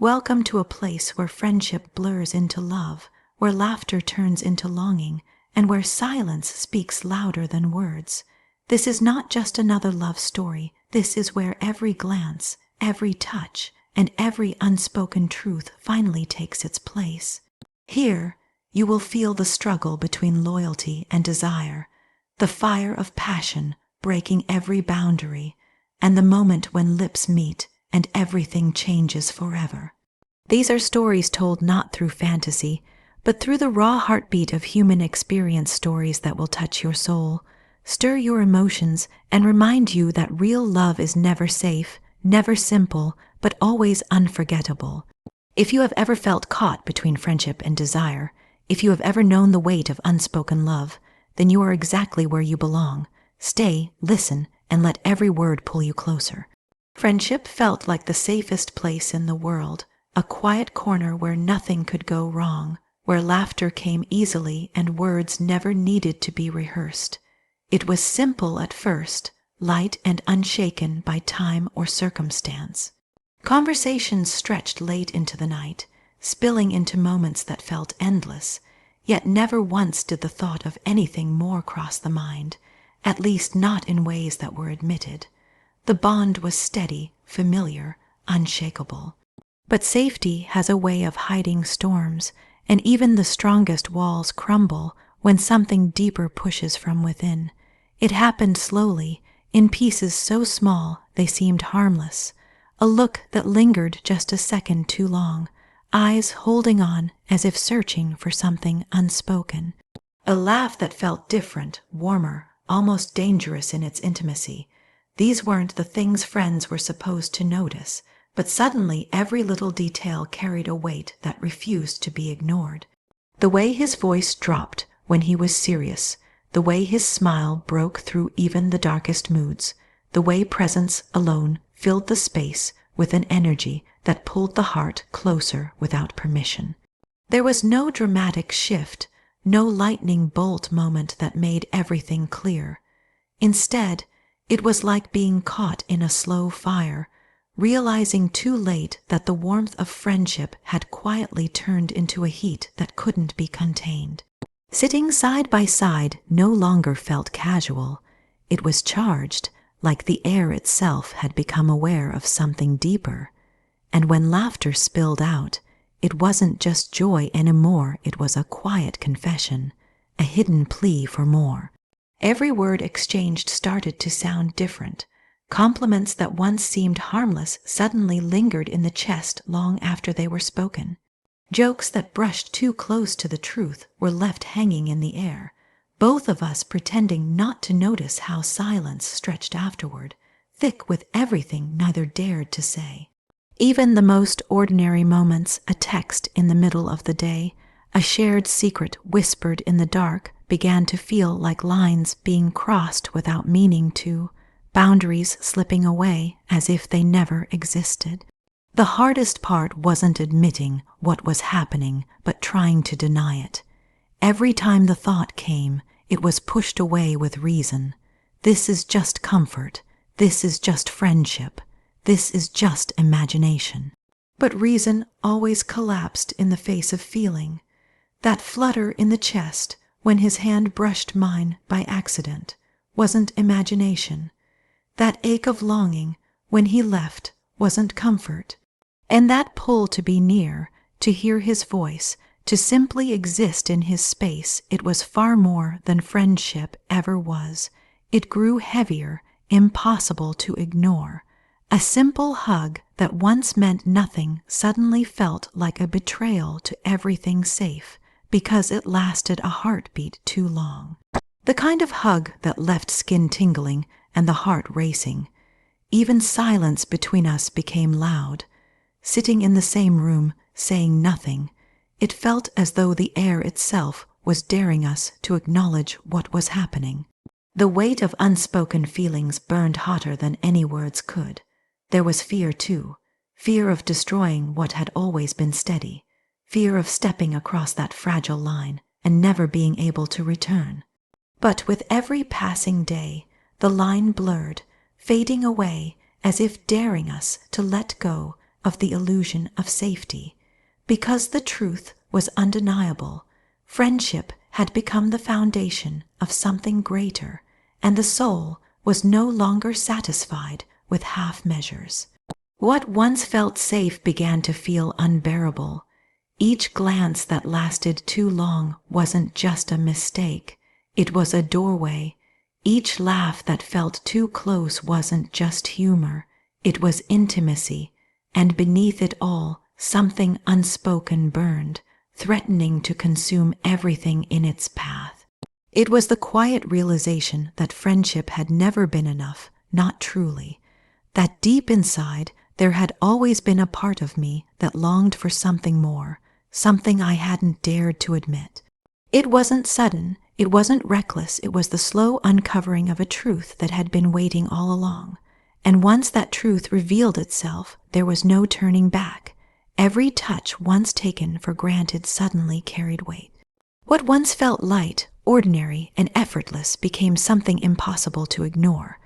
Welcome to a place where friendship blurs into love, where laughter turns into longing, and where silence speaks louder than words. This is not just another love story. This is where every glance, every touch, and every unspoken truth finally takes its place. Here, you will feel the struggle between loyalty and desire, the fire of passion breaking every boundary, and the moment when lips meet and everything changes forever. These are stories told not through fantasy, but through the raw heartbeat of human experience, stories that will touch your soul, stir your emotions, and remind you that real love is never safe, never simple, but always unforgettable. If you have ever felt caught between friendship and desire, if you have ever known the weight of unspoken love, then you are exactly where you belong. Stay, listen, and let every word pull you closer. Friendship felt like the safest place in the world, a quiet corner where nothing could go wrong, where laughter came easily and words never needed to be rehearsed. It was simple at first, light and unshaken by time or circumstance. Conversations stretched late into the night, spilling into moments that felt endless, yet never once did the thought of anything more cross the mind, at least not in ways that were admitted. The bond was steady, familiar, unshakable. But safety has a way of hiding storms, and even the strongest walls crumble when something deeper pushes from within. It happened slowly, in pieces so small they seemed harmless. A look that lingered just a second too long, eyes holding on as if searching for something unspoken. A laugh that felt different, warmer, almost dangerous in its intimacy. These weren't the things friends were supposed to notice, but suddenly every little detail carried a weight that refused to be ignored. The way his voice dropped when he was serious, the way his smile broke through even the darkest moods, the way presence alone filled the space with an energy that pulled the heart closer without permission. There was no dramatic shift, no lightning bolt moment that made everything clear. Instead, it was like being caught in a slow fire, realizing too late that the warmth of friendship had quietly turned into a heat that couldn't be contained. Sitting side by side no longer felt casual. It was charged, like the air itself had become aware of something deeper. And when laughter spilled out, it wasn't just joy anymore, it was a quiet confession, a hidden plea for more. Every word exchanged started to sound different. Compliments that once seemed harmless suddenly lingered in the chest long after they were spoken. Jokes that brushed too close to the truth were left hanging in the air, both of us pretending not to notice how silence stretched afterward, thick with everything neither dared to say. Even the most ordinary moments, a text in the middle of the day, a shared secret whispered in the dark, began to feel like lines being crossed without meaning to, boundaries slipping away as if they never existed. The hardest part wasn't admitting what was happening, but trying to deny it. Every time the thought came, it was pushed away with reason. This is just comfort. This is just friendship. This is just imagination. But reason always collapsed in the face of feeling. That flutter in the chest, when his hand brushed mine by accident, wasn't imagination. That ache of longing when he left wasn't comfort. And that pull to be near, to hear his voice, to simply exist in his space, it was far more than friendship ever was. It grew heavier, impossible to ignore. A simple hug that once meant nothing suddenly felt like a betrayal to everything safe, because it lasted a heartbeat too long. The kind of hug that left skin tingling and the heart racing. Even silence between us became loud. Sitting in the same room, saying nothing, it felt as though the air itself was daring us to acknowledge what was happening. The weight of unspoken feelings burned hotter than any words could. There was fear too, fear of destroying what had always been steady, fear of stepping across that fragile line and never being able to return. But with every passing day, the line blurred, fading away as if daring us to let go of the illusion of safety. Because the truth was undeniable, friendship had become the foundation of something greater, and the soul was no longer satisfied with half measures. What once felt safe began to feel unbearable. Each glance that lasted too long wasn't just a mistake, it was a doorway. Each laugh that felt too close wasn't just humor, it was intimacy, and beneath it all, something unspoken burned, threatening to consume everything in its path. It was the quiet realization that friendship had never been enough, not truly. That deep inside, there had always been a part of me that longed for something more, something I hadn't dared to admit. It wasn't sudden, it wasn't reckless, it was the slow uncovering of a truth that had been waiting all along. And once that truth revealed itself, there was no turning back. Every touch once taken for granted suddenly carried weight. What once felt light, ordinary, and effortless became something impossible to ignore.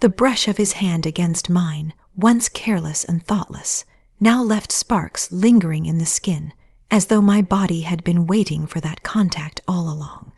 The brush of his hand against mine, once careless and thoughtless, now left sparks lingering in the skin, as though my body had been waiting for that contact all along.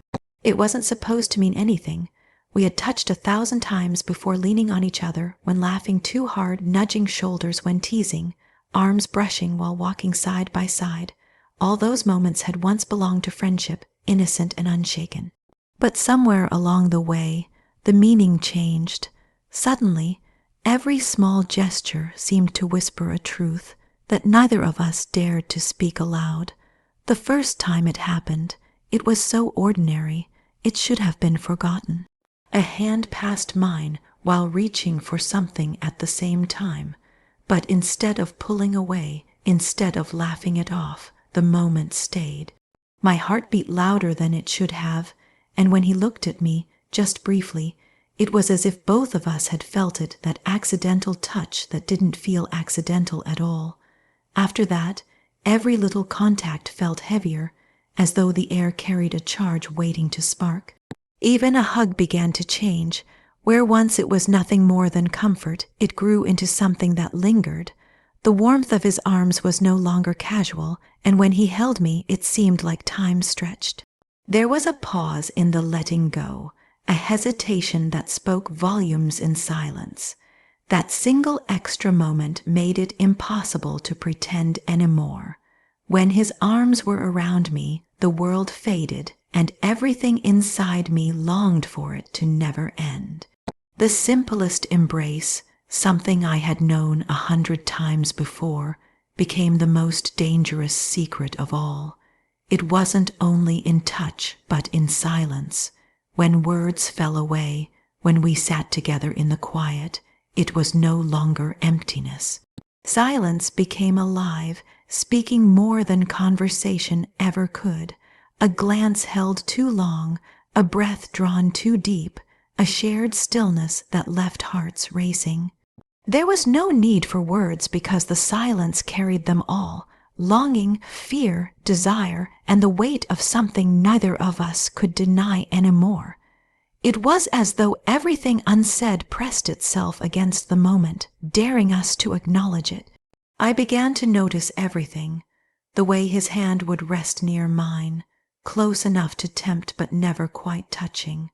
It wasn't supposed to mean anything. We had touched 1,000 times before leaning on each other when laughing too hard, nudging shoulders when teasing, arms brushing while walking side by side. All those moments had once belonged to friendship, innocent and unshaken. But somewhere along the way, the meaning changed. Suddenly, every small gesture seemed to whisper a truth that neither of us dared to speak aloud. The first time it happened, it was so ordinary, it should have been forgotten. A hand passed mine while reaching for something at the same time, but instead of pulling away, instead of laughing it off, the moment stayed. My heart beat louder than it should have, and when he looked at me, just briefly, it was as if both of us had felt it, that accidental touch that didn't feel accidental at all. After that, every little contact felt heavier, as though the air carried a charge waiting to spark. Even a hug began to change. Where once it was nothing more than comfort, it grew into something that lingered. The warmth of his arms was no longer casual, and when he held me, it seemed like time stretched. There was a pause in the letting go, a hesitation that spoke volumes in silence. That single extra moment made it impossible to pretend anymore. When his arms were around me, the world faded, and everything inside me longed for it to never end. The simplest embrace, something I had known 100 times before, became the most dangerous secret of all. It wasn't only in touch, but in silence. When words fell away, when we sat together in the quiet, it was no longer emptiness. Silence became alive, speaking more than conversation ever could. A glance held too long, a breath drawn too deep, a shared stillness that left hearts racing. There was no need for words because the silence carried them all. Longing, fear, desire, and the weight of something neither of us could deny anymore. It was as though everything unsaid pressed itself against the moment, daring us to acknowledge it. I began to notice everything. The way his hand would rest near mine, close enough to tempt but never quite touching.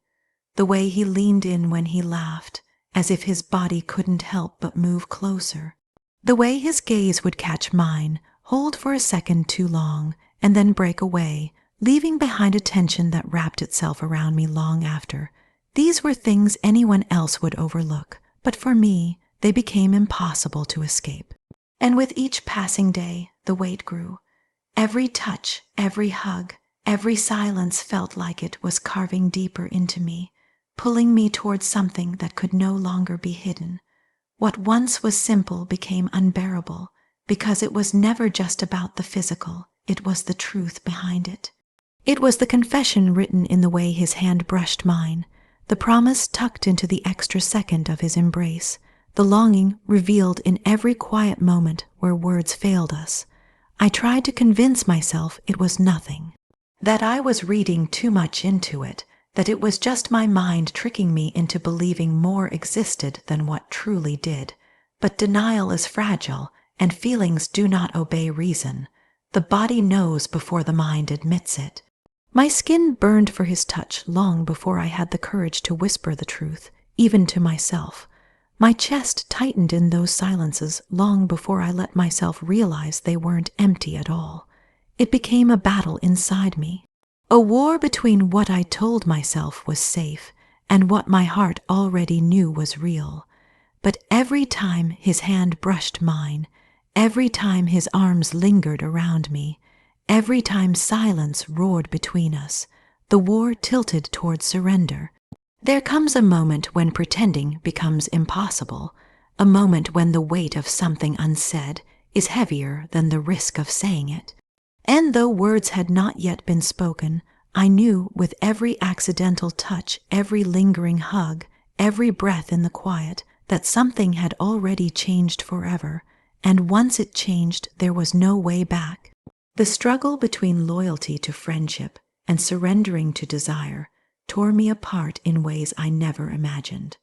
The way he leaned in when he laughed, as if his body couldn't help but move closer. The way his gaze would catch mine, hold for a second too long, and then break away, leaving behind a tension that wrapped itself around me long after. These were things anyone else would overlook, but for me, they became impossible to escape. And with each passing day, the weight grew. Every touch, every hug, every silence felt like it was carving deeper into me, pulling me towards something that could no longer be hidden. What once was simple became unbearable, because it was never just about the physical, it was the truth behind it. It was the confession written in the way his hand brushed mine, the promise tucked into the extra second of his embrace, the longing revealed in every quiet moment where words failed us. I tried to convince myself it was nothing, that I was reading too much into it, that it was just my mind tricking me into believing more existed than what truly did. But denial is fragile, and feelings do not obey reason. The body knows before the mind admits it. My skin burned for his touch long before I had the courage to whisper the truth, even to myself. My chest tightened in those silences long before I let myself realize they weren't empty at all. It became a battle inside me, a war between what I told myself was safe and what my heart already knew was real. But every time his hand brushed mine, every time his arms lingered around me, every time silence roared between us, the war tilted toward surrender. There comes a moment when pretending becomes impossible, a moment when the weight of something unsaid is heavier than the risk of saying it. And though words had not yet been spoken, I knew with every accidental touch, every lingering hug, every breath in the quiet, that something had already changed forever, and once it changed, there was no way back. The struggle between loyalty to friendship and surrendering to desire tore me apart in ways I never imagined.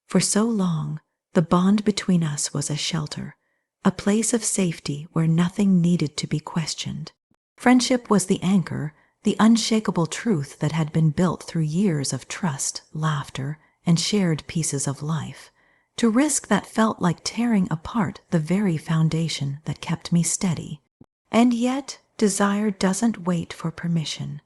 For so long, the bond between us was a shelter, a place of safety where nothing needed to be questioned. Friendship was the anchor, the unshakable truth that had been built through years of trust, laughter, and shared pieces of life. To risk that felt like tearing apart the very foundation that kept me steady. And yet, desire doesn't wait for permission.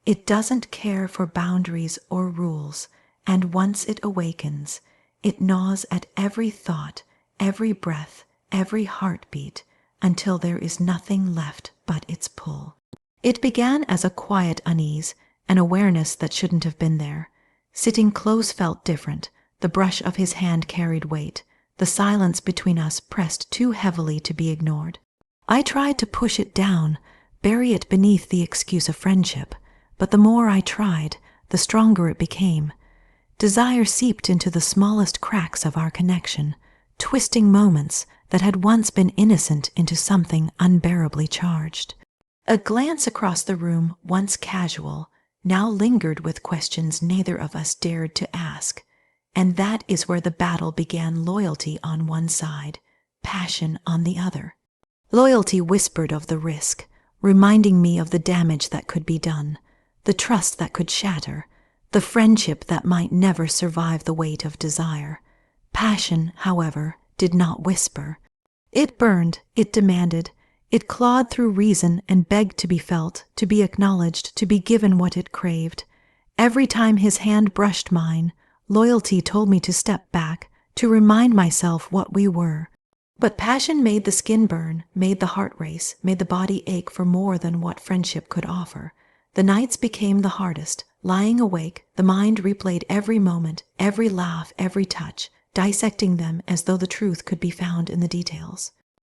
It doesn't care for boundaries or rules, and once it awakens, it gnaws at every thought, every breath, every heartbeat, until there is nothing left but its pull. It began as a quiet unease, an awareness that shouldn't have been there. Sitting close felt different. The brush of his hand carried weight. The silence between us pressed too heavily to be ignored. I tried to push it down, bury it beneath the excuse of friendship, but the more I tried, the stronger it became. Desire seeped into the smallest cracks of our connection, twisting moments that had once been innocent into something unbearably charged. A glance across the room, once casual, now lingered with questions neither of us dared to ask. And that is where the battle began, loyalty on one side, passion on the other. Loyalty whispered of the risk, reminding me of the damage that could be done, the trust that could shatter, the friendship that might never survive the weight of desire. Passion, however, did not whisper. It burned, it demanded, it clawed through reason and begged to be felt, to be acknowledged, to be given what it craved. Every time his hand brushed mine, loyalty told me to step back, to remind myself what we were. But passion made the skin burn, made the heart race, made the body ache for more than what friendship could offer. The nights became the hardest. Lying awake, the mind replayed every moment, every laugh, every touch, dissecting them as though the truth could be found in the details.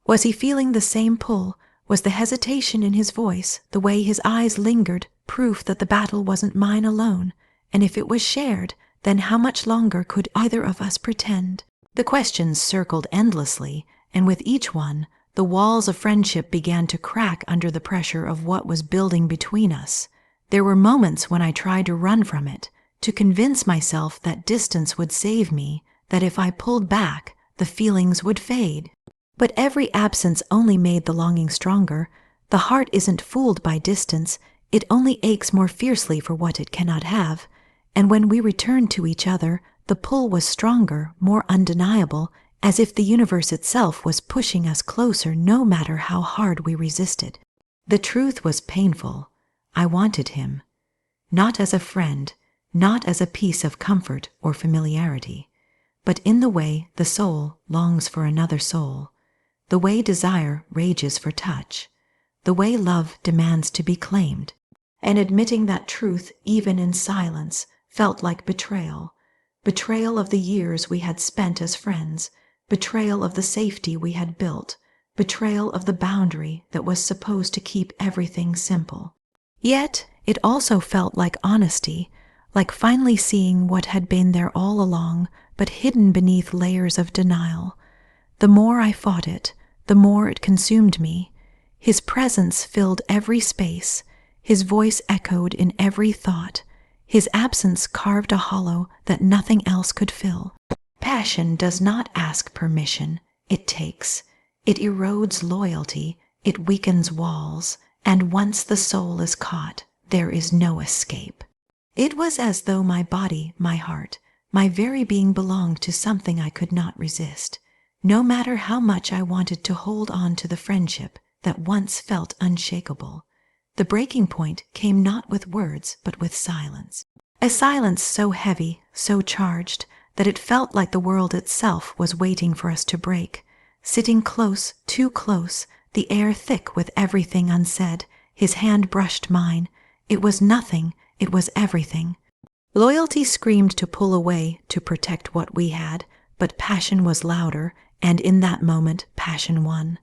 Was he feeling the same pull? Was the hesitation in his voice, the way his eyes lingered, proof that the battle wasn't mine alone? And if it was shared, then how much longer could either of us pretend? The questions circled endlessly, and with each one, the walls of friendship began to crack under the pressure of what was building between us. There were moments when I tried to run from it, to convince myself that distance would save me, that if I pulled back, the feelings would fade. But every absence only made the longing stronger. The heart isn't fooled by distance, it only aches more fiercely for what it cannot have. And when we returned to each other, the pull was stronger, more undeniable, as if the universe itself was pushing us closer no matter how hard we resisted. The truth was painful. I wanted him. Not as a friend, not as a piece of comfort or familiarity, but in the way the soul longs for another soul, the way desire rages for touch, the way love demands to be claimed. And admitting that truth, even in silence, felt like betrayal. Betrayal of the years we had spent as friends, betrayal of the safety we had built, betrayal of the boundary that was supposed to keep everything simple. Yet, it also felt like honesty, like finally seeing what had been there all along, but hidden beneath layers of denial. The more I fought it, the more it consumed me. His presence filled every space, his voice echoed in every thought, his absence carved a hollow that nothing else could fill. Passion does not ask permission, it takes. It erodes loyalty, it weakens walls, and once the soul is caught, there is no escape. It was as though my body, my heart, my very being belonged to something I could not resist, no matter how much I wanted to hold on to the friendship that once felt unshakable. The breaking point came not with words, but with silence. A silence so heavy, so charged, that it felt like the world itself was waiting for us to break. Sitting close, too close, the air thick with everything unsaid, his hand brushed mine. It was nothing, it was everything. Loyalty screamed to pull away, to protect what we had, but passion was louder, and in that moment, passion won.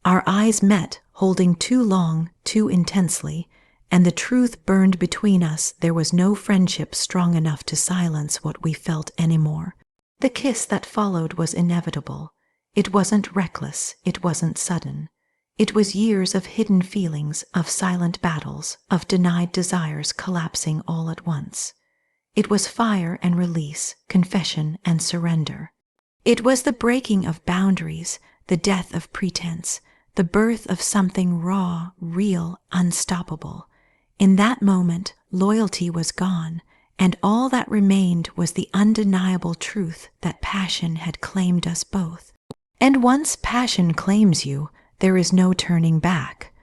Our eyes met, holding too long, too intensely, and the truth burned between us. There was no friendship strong enough to silence what we felt anymore. The kiss that followed was inevitable. It wasn't reckless, it wasn't sudden. It was years of hidden feelings, of silent battles, of denied desires collapsing all at once. It was fire and release, confession and surrender. It was the breaking of boundaries, the death of pretense, the birth of something raw, real, unstoppable. In that moment, loyalty was gone, and all that remained was the undeniable truth that passion had claimed us both. And once passion claims you, there is no turning back.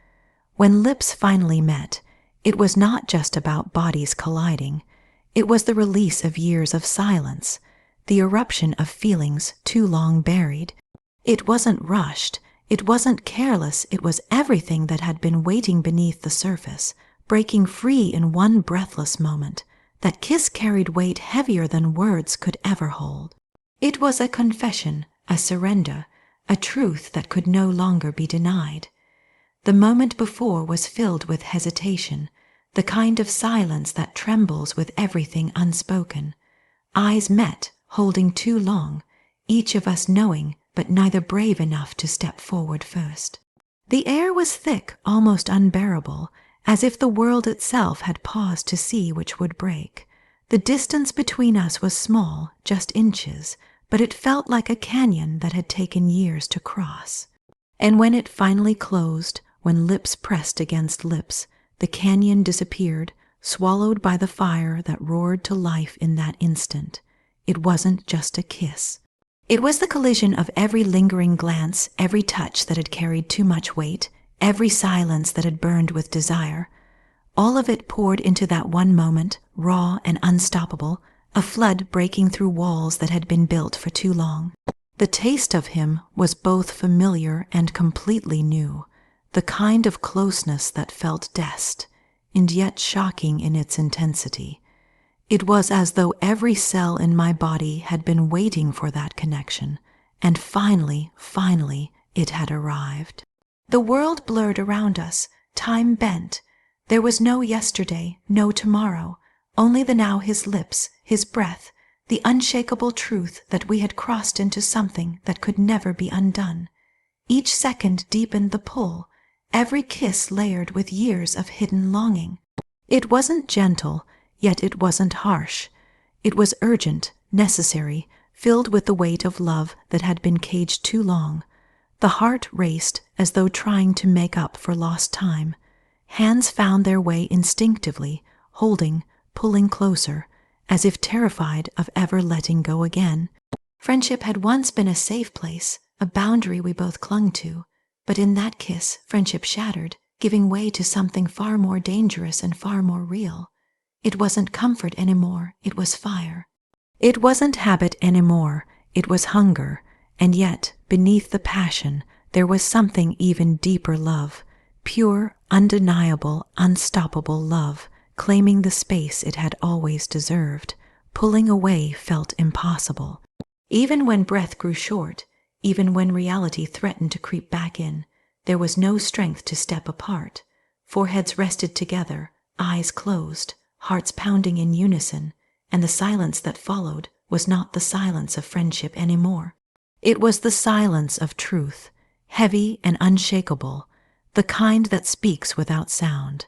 When lips finally met, it was not just about bodies colliding. It was the release of years of silence, the eruption of feelings too long buried. It wasn't rushed, it wasn't careless, it was everything that had been waiting beneath the surface, breaking free in one breathless moment. That kiss carried weight heavier than words could ever hold. It was a confession, a surrender, a truth that could no longer be denied. The moment before was filled with hesitation, the kind of silence that trembles with everything unspoken. Eyes met, holding too long, each of us knowing, but neither brave enough to step forward first. The air was thick, almost unbearable, as if the world itself had paused to see which would break. The distance between us was small, just inches, but it felt like a canyon that had taken years to cross. And when it finally closed, when lips pressed against lips, the canyon disappeared, swallowed by the fire that roared to life in that instant. It wasn't just a kiss. It was the collision of every lingering glance, every touch that had carried too much weight, every silence that had burned with desire. All of it poured into that one moment, raw and unstoppable, a flood breaking through walls that had been built for too long. The taste of him was both familiar and completely new, the kind of closeness that felt destined, and yet shocking in its intensity. It was as though every cell in my body had been waiting for that connection, and finally, it had arrived. The world blurred around us, time bent. There was no yesterday, no tomorrow, only the now, his lips, his breath, the unshakable truth that we had crossed into something that could never be undone. Each second deepened the pull, every kiss layered with years of hidden longing. It wasn't gentle, yet it wasn't harsh. It was urgent, necessary, filled with the weight of love that had been caged too long. The heart raced as though trying to make up for lost time. Hands found their way instinctively, holding, pulling closer, as if terrified of ever letting go again. Friendship had once been a safe place, a boundary we both clung to, but in that kiss, friendship shattered, giving way to something far more dangerous and far more real. It wasn't comfort anymore, it was fire. It wasn't habit anymore, it was hunger, and yet, beneath the passion, there was something even deeper love, pure, undeniable, unstoppable love, claiming the space it had always deserved. Pulling away felt impossible. Even when breath grew short, even when reality threatened to creep back in, there was no strength to step apart. Foreheads rested together, eyes closed, hearts pounding in unison, and the silence that followed was not the silence of friendship anymore. It was the silence of truth, heavy and unshakable, the kind that speaks without sound.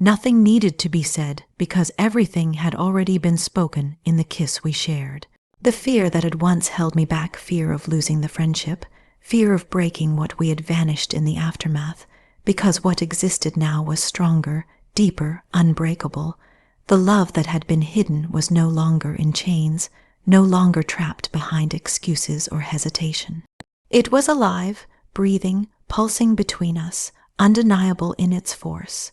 Nothing needed to be said because everything had already been spoken in the kiss we shared. The fear that had once held me back, fear of losing the friendship, fear of breaking what we had vanished in the aftermath, because what existed now was stronger, deeper, unbreakable. The love that had been hidden was no longer in chains, no longer trapped behind excuses or hesitation. It was alive, breathing, pulsing between us, undeniable in its force.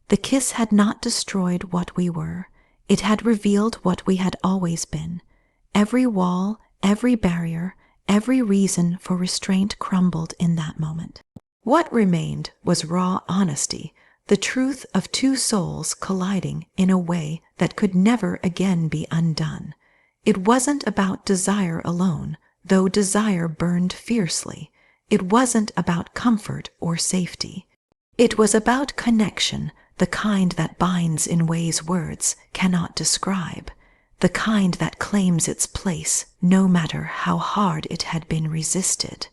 The kiss had not destroyed what we were. It had revealed what we had always been. Every wall, every barrier, every reason for restraint crumbled in that moment. What remained was raw honesty, the truth of two souls colliding in a way that could never again be undone. It wasn't about desire alone, though desire burned fiercely. It wasn't about comfort or safety. It was about connection, the kind that binds in ways words cannot describe, the kind that claims its place no matter how hard it had been resisted.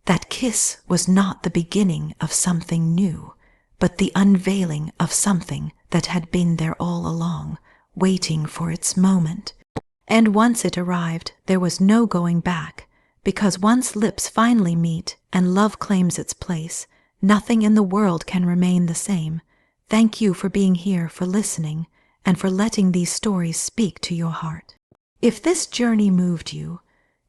That kiss was not the beginning of something new, but the unveiling of something that had been there all along, waiting for its moment. And once it arrived, there was no going back, because once lips finally meet and love claims its place, nothing in the world can remain the same. Thank you for being here, for listening, and for letting these stories speak to your heart. If this journey moved you,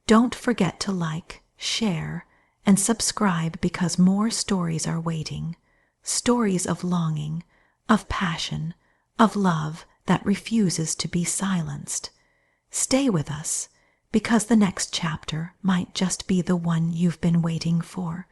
don't forget to like, share, and subscribe, because more stories are waiting. Stories of longing, of passion, of love that refuses to be silenced. Stay with us, because the next chapter might just be the one you've been waiting for.